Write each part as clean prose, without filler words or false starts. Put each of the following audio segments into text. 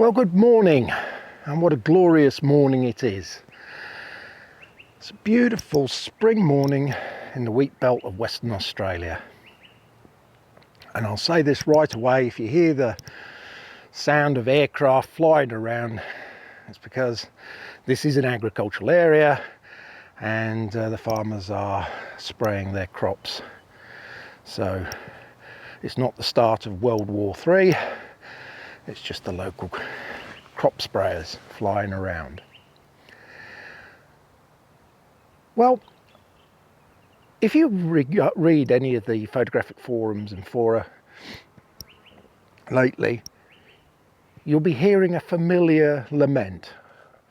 Well, good morning, and what a glorious morning it is. It's a beautiful spring morning in the wheat belt of Western Australia. And I'll say this right away, if you hear the sound of aircraft flying around, it's because this is an agricultural area and the farmers are spraying their crops. So it's not the start of World War III. It's just the local crop sprayers flying around. Well, if you read any of the photographic forums and fora lately, you'll be hearing a familiar lament.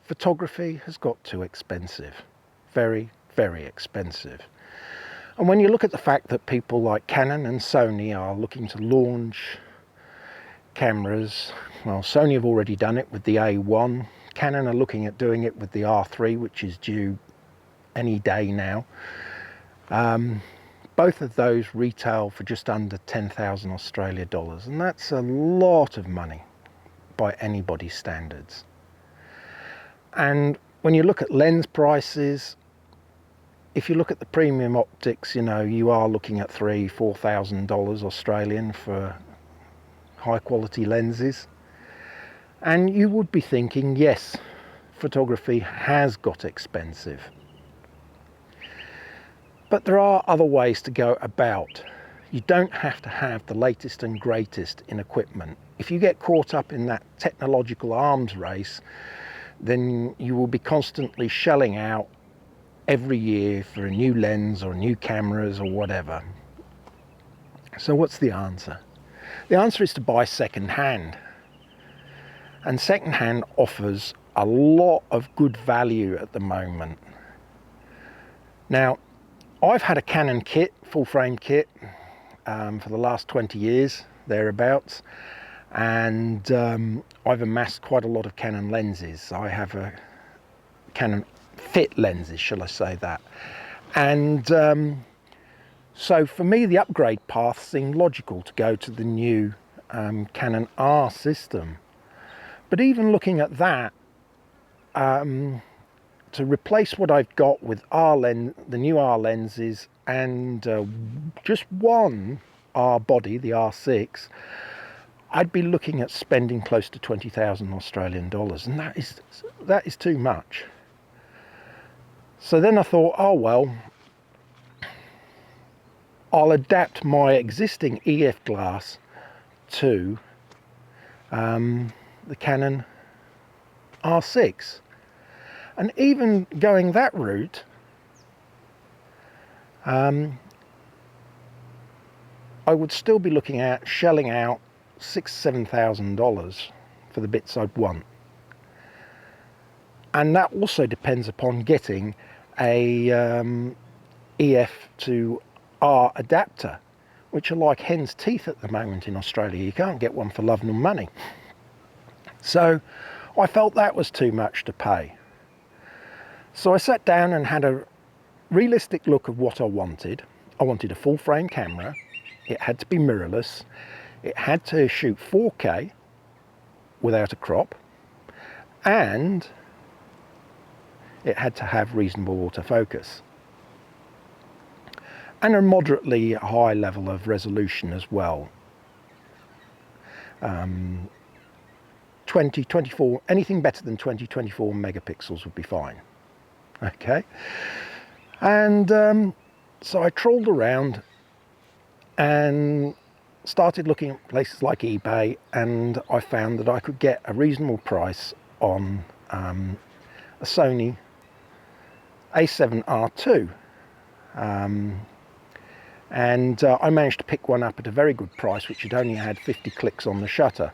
Photography has got too expensive. Very, very expensive. And when you look at the fact that people like Canon and Sony are looking to launch cameras, well, Sony have already done it with the A1, Canon are looking at doing it with the R3, which is due any day now. Both of those retail for just under 10,000 Australia dollars, and that's a lot of money by anybody's standards. And when you look at lens prices, if you look at the premium optics, you know, you are looking at $3,000–4,000 Australian for high quality lenses. And you would be thinking, yes, photography has got expensive. But there are other ways to go about. You don't have to have the latest and greatest in equipment. If you get caught up in that technological arms race, then you will be constantly shelling out every year for a new lens or new cameras or whatever. So what's the answer? The answer is to buy second hand. And second hand offers a lot of good value at the moment. Now, I've had a Canon kit, full frame kit, for the last 20 years, thereabouts. And I've amassed quite a lot of Canon lenses. I have a Canon fit lenses, shall I say that. And so for me, the upgrade path seemed logical to go to the new Canon R system. But even looking at that, to replace what I've got with the new R lenses and just one R body, the R6, I'd be looking at spending close to 20,000 Australian dollars, and that is too much. So then I thought, oh well, I'll adapt my existing EF glass to the Canon R6. And even going that route, I would still be looking at shelling out $6,000–7,000 for the bits I'd want. And that also depends upon getting a EF to R adapter, which are like hen's teeth at the moment in Australia. You can't get one for love nor money. So I felt that was too much to pay. So I sat down and had a realistic look of what I wanted. I wanted a full frame camera. It had to be mirrorless. It had to shoot 4K without a crop. And it had to have reasonable autofocus. And a moderately high level of resolution as well. 24, anything better than 24 megapixels would be fine. Okay, and so I trawled around and started looking at places like eBay, and I found that I could get a reasonable price on a Sony A7r2. And I managed to pick one up at a very good price, which had only had 50 clicks on the shutter.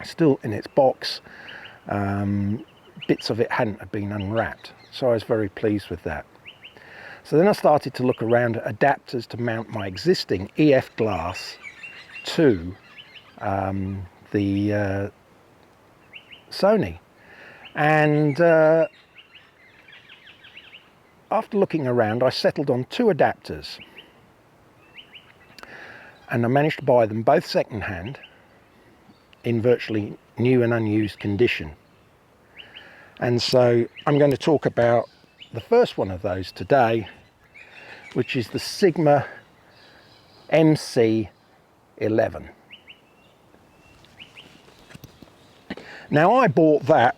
Still in its box, bits of it hadn't been unwrapped, so I was very pleased with that. So then I started to look around at adapters to mount my existing EF glass to the Sony, and after looking around I settled on two adapters, and I managed to buy them both second hand in virtually new and unused condition. And so I'm going to talk about the first one of those today, which is the Sigma MC-11. Now, I bought that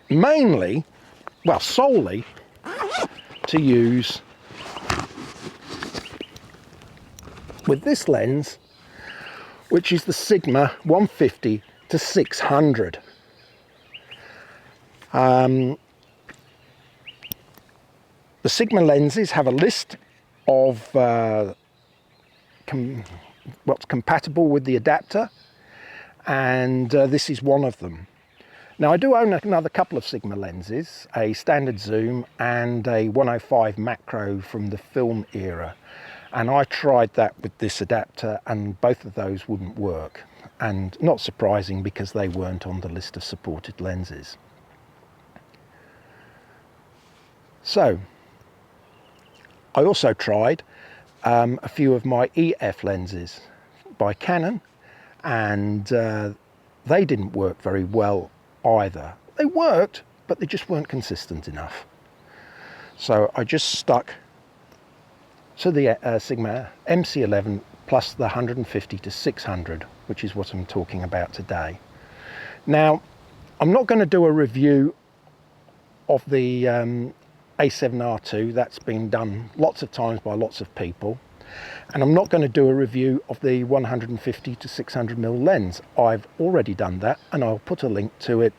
mainly, well, solely to use with this lens, which is the Sigma 150 to 600. The Sigma lenses have a list of what's compatible with the adapter, and this is one of them. Now, I do own another couple of Sigma lenses, a standard zoom and a 105 macro from the film era, and I tried that with this adapter and both of those wouldn't work, and not surprising because they weren't on the list of supported lenses. So I also tried a few of my EF lenses by Canon, and they didn't work very well either. They worked, but they just weren't consistent enough. So I just stuck to the Sigma MC-11 plus the 150 to 600, which is what I'm talking about today. Now, I'm not going to do a review of the A7R2. That's been done lots of times by lots of people. And I'm not going to do a review of the 150 to 600mm lens. I've already done that, and I'll put a link to it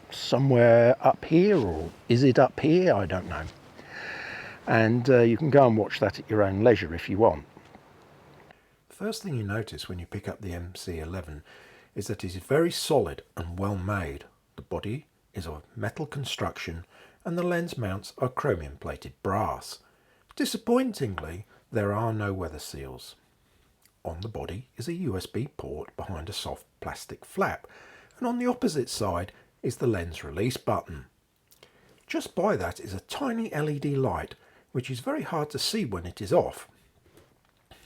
somewhere up here, or is it up here? I don't know. And you can go and watch that at your own leisure if you want. The first thing you notice when you pick up the MC-11 is that it is very solid and well made. The body is of metal construction and the lens mounts are chromium plated brass. Disappointingly, there are no weather seals. On the body is a USB port behind a soft plastic flap, and on the opposite side is the lens release button. Just by that is a tiny LED light, which is very hard to see when it is off.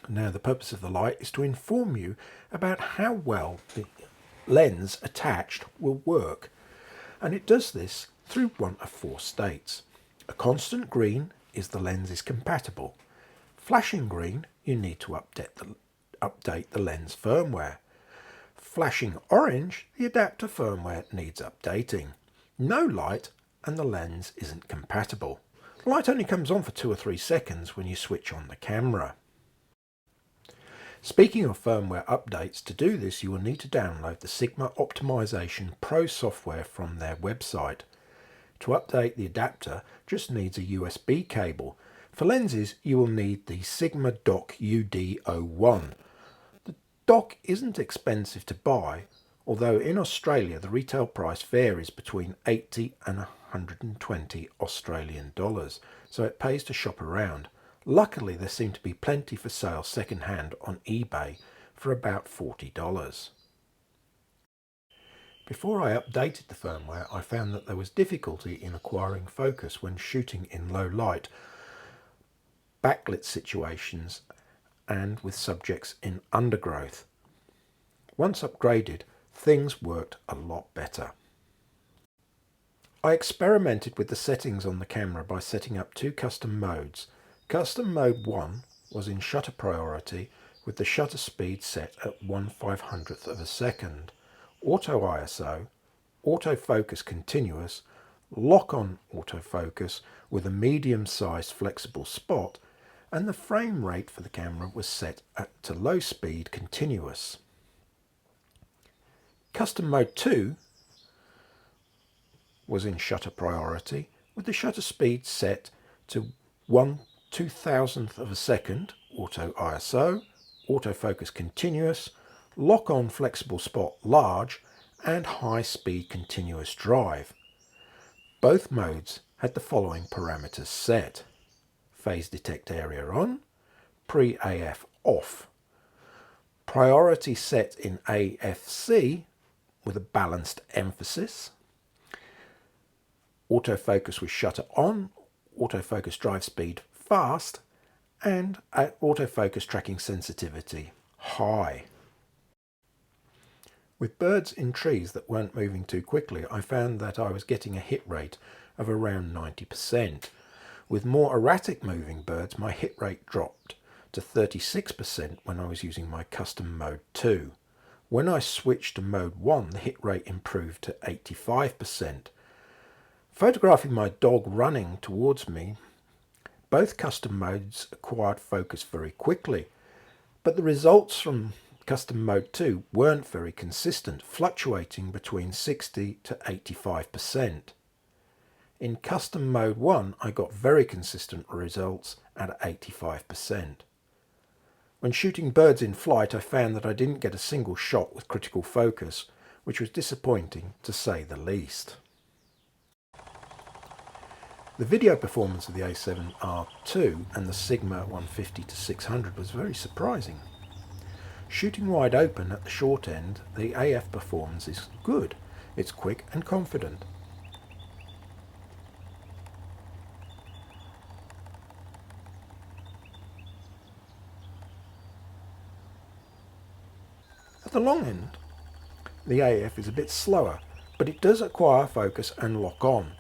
Now, the purpose of the light is to inform you about how well the lens attached will work, and it does this through one of four states. A constant green is the lens is compatible. Flashing green, you need to update the lens firmware. Flashing orange, the adapter firmware needs updating. No light and the lens isn't compatible. The light only comes on for 2 or 3 seconds when you switch on the camera. Speaking of firmware updates, to do this you will need to download the Sigma Optimization Pro software from their website. To update the adapter just needs a USB cable. For lenses you will need the Sigma Dock UD01. The dock isn't expensive to buy, although in Australia the retail price varies between 80 and 120 Australian dollars, so it pays to shop around. Luckily there seem to be plenty for sale second hand on eBay for about $40. Before I updated the firmware, I found that there was difficulty in acquiring focus when shooting in low light, backlit situations and with subjects in undergrowth. Once upgraded, things worked a lot better. I experimented with the settings on the camera by setting up 2 custom modes. Custom mode 1 was in shutter priority with the shutter speed set at 1/500th of a second, auto ISO, autofocus continuous, lock-on autofocus with a medium-sized flexible spot, and the frame rate for the camera was set to low speed continuous. Custom mode 2 was in shutter priority with the shutter speed set to 1/2000th of a second, auto ISO, autofocus continuous, lock-on flexible spot large, and high-speed continuous drive. Both modes had the following parameters set: phase detect area on, pre-AF off, priority set in AFC with a balanced emphasis, autofocus with shutter on, autofocus drive speed fast, and autofocus tracking sensitivity high. With birds in trees that weren't moving too quickly, I found that I was getting a hit rate of around 90%. With more erratic moving birds, my hit rate dropped to 36% when I was using my custom mode 2. When I switched to mode 1, the hit rate improved to 85%. Photographing my dog running towards me, both custom modes acquired focus very quickly, but the results from custom mode 2 weren't very consistent, fluctuating between 60 to 85%. In custom mode 1, I got very consistent results at 85%. When shooting birds in flight, I found that I didn't get a single shot with critical focus, which was disappointing to say the least. The video performance of the A7R2 and the Sigma 150-600 was very surprising. Shooting wide open at the short end, the AF performance is good. It's quick and confident. At the long end, the AF is a bit slower, but it does acquire focus and lock on.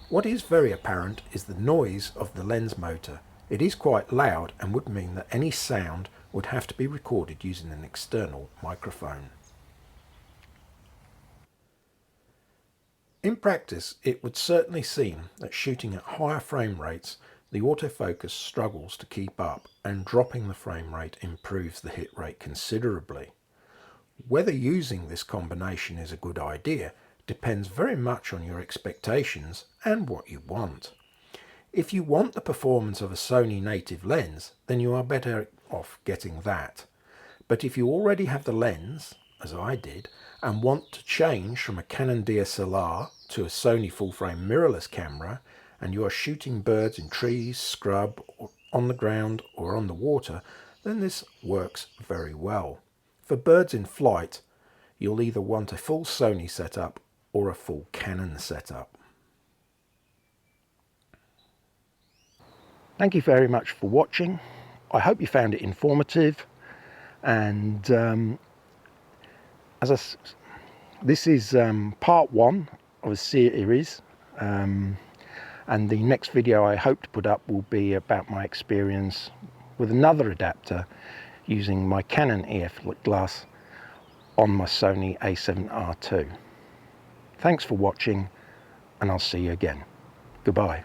What is very apparent is the noise of the lens motor. It is quite loud and would mean that any sound would have to be recorded using an external microphone. In practice, it would certainly seem that shooting at higher frame rates, the autofocus struggles to keep up, and dropping the frame rate improves the hit rate considerably. Whether using this combination is a good idea depends very much on your expectations and what you want. If you want the performance of a Sony native lens, then you are better off getting that. But if you already have the lens, as I did, and want to change from a Canon DSLR to a Sony full-frame mirrorless camera, and you are shooting birds in trees, scrub, or on the ground or on the water, then this works very well. For birds in flight, you'll either want a full Sony setup or a full Canon setup. Thank you very much for watching. I hope you found it informative, and this is part 1 of a series, and the next video I hope to put up will be about my experience with another adapter using my Canon EF glass on my Sony A7R2. Thanks for watching, and I'll see you again. Goodbye.